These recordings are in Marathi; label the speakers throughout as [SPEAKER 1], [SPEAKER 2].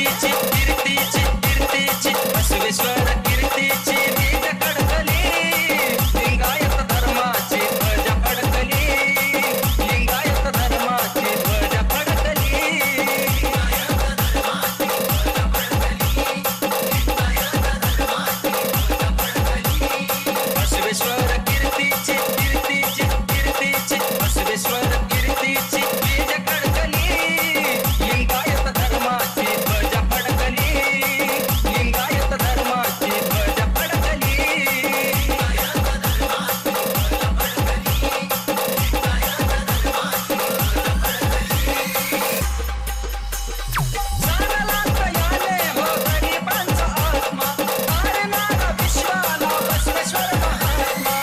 [SPEAKER 1] कीर्तीची कीर्तीची कीर्तीची बसवेश्वर कीर्तीची बीज कडकली लिंगायत धर्माची ध्वज फडकली लिंगायत धर्माची ध्वज फडकली बसवेश्वर कीर्तीची कीर्तीची कीर्तीची बसवेश्वर कीर्तीची बीज कडकली लिंगायत धर्माची ध्वज फडकली लिंगायत धर्माची ध्वज फडकली चांगलाच याले हो गरिबांचा आत्मा तारणारा विश्वाला बसवेश्वर महात्मा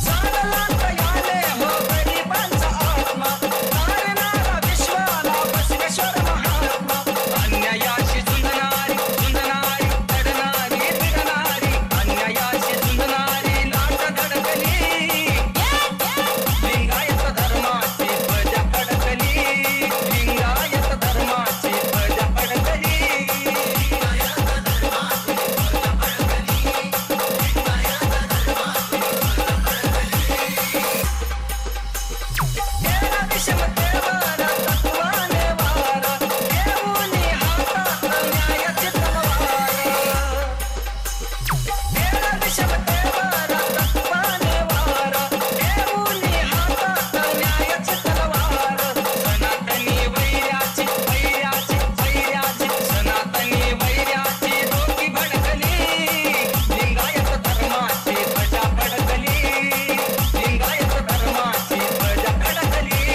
[SPEAKER 1] चांगलाच याले हो गरिबांचा आत्मा तारणारा विश्वाला बसवेश्वर महात्मा अन्यायाशी झुंजणारी झुंजणारी लढणारी भिडणारी अन्यायाशी झुंजणारी लाट धडकली लिंगायत धर्माची ध्वज फडकली लिंगायत धर्माची ध्वज फडकली गेला विषमतेवर तत्वाने वार घेऊनी हातात न्यायाची तलवार गेला विषमतेवर तत्वाने वार घेऊनी हातात न्यायाची तलवार सनातनी वैर्याची वैर्याची वैर्याची सनातनी वैर्याची डोकी भडकली लिंगायत धर्माची ध्वजा फडकली लिंगायत धर्माची ध्वजा फडकली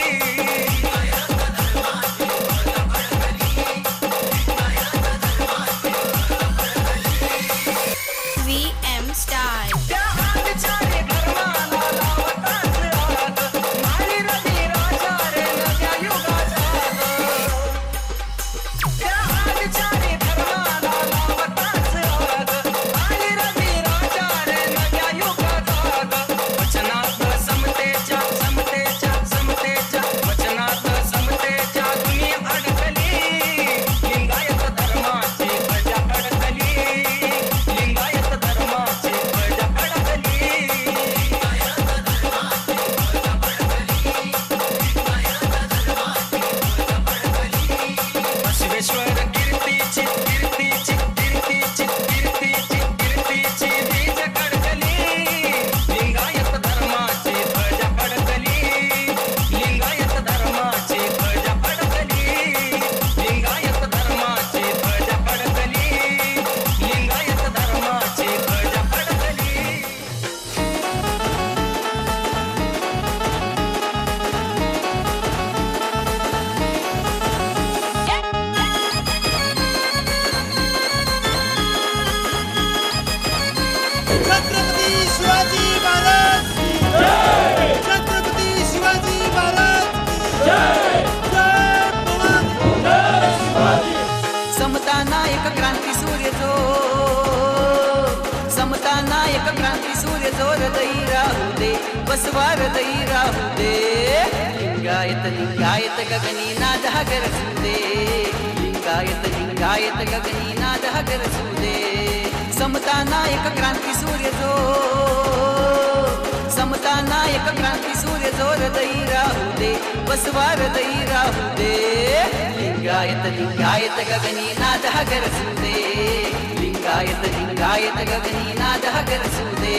[SPEAKER 2] VM Style.
[SPEAKER 1] त्या आदिचारी धर्माला लावताच आग मारी रवी राजा रे नव्या युगाचा त्या आदिचारी धर्माला लावताच आग मारी रवी राजा रे नव्या युगाचा वचनात समतेच्या समतेच्या समतेच्या वचनात समतेच्या दुनिया अडकली लिंगायत धर्माची ध्वजा फडकली लिंगायत धर्माची ध्वज फडकली बसवेश्वर कीर्तीची कीर्तीची कीर्तीची कीर्तीची कीर्तीची बीज कडकली लिंगायत धर्माची ध्वज फडकली लिंगायत धर्माची ध्वज फडकली लिंगायत धर्माची ध्वज फडकली लिंगायत धर्माची ध्वज फडकली
[SPEAKER 3] छत्रपती शिवाजी महाराज की जय छत्रपती शिवाजी महाराज की जय जय भवानी
[SPEAKER 4] समता नायक क्रांती सूर्य जो समता नायक क्रांती सूर्य जो हृदयी राहू दे बसवा हृदयी राहू दे लिंगायत लिंगायत गगनी नाद हा गरजू दे लिंगायत लिंगायत गगनी नाद हा गरजू दे समता नायक क्रांती सूर्य जो समता नायक क्रांती सूर्य जो हृदयी राहू दे बसवा हृदयी राहू दे लिंगायत लिंगायत गगनी नाद हा गरजू दे लिंगायत लिंगायत गगनी नाद हा गरजू दे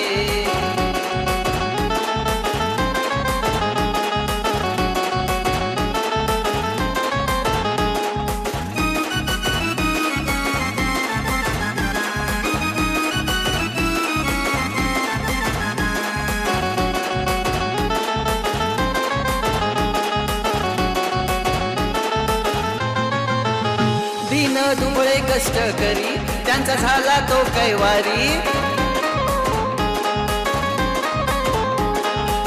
[SPEAKER 4] दिन दुबळे कष्ट करी त्यांचा झाला तो कैवारी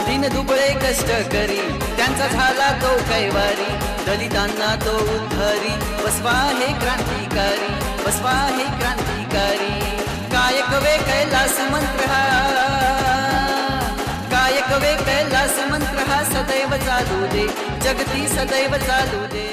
[SPEAKER 4] दिन दुबळे कष्ट करी त्यांचा झाला तो कैवारी दलितांना तो उद्धारी बसवा हे क्रांतिकारी बसवा हे क्रांतिकारी कायक वे कैलास मंत्र हा कायक वे कैलास मंत्र हा सदैव चालू दे जगती सदैव चालू दे.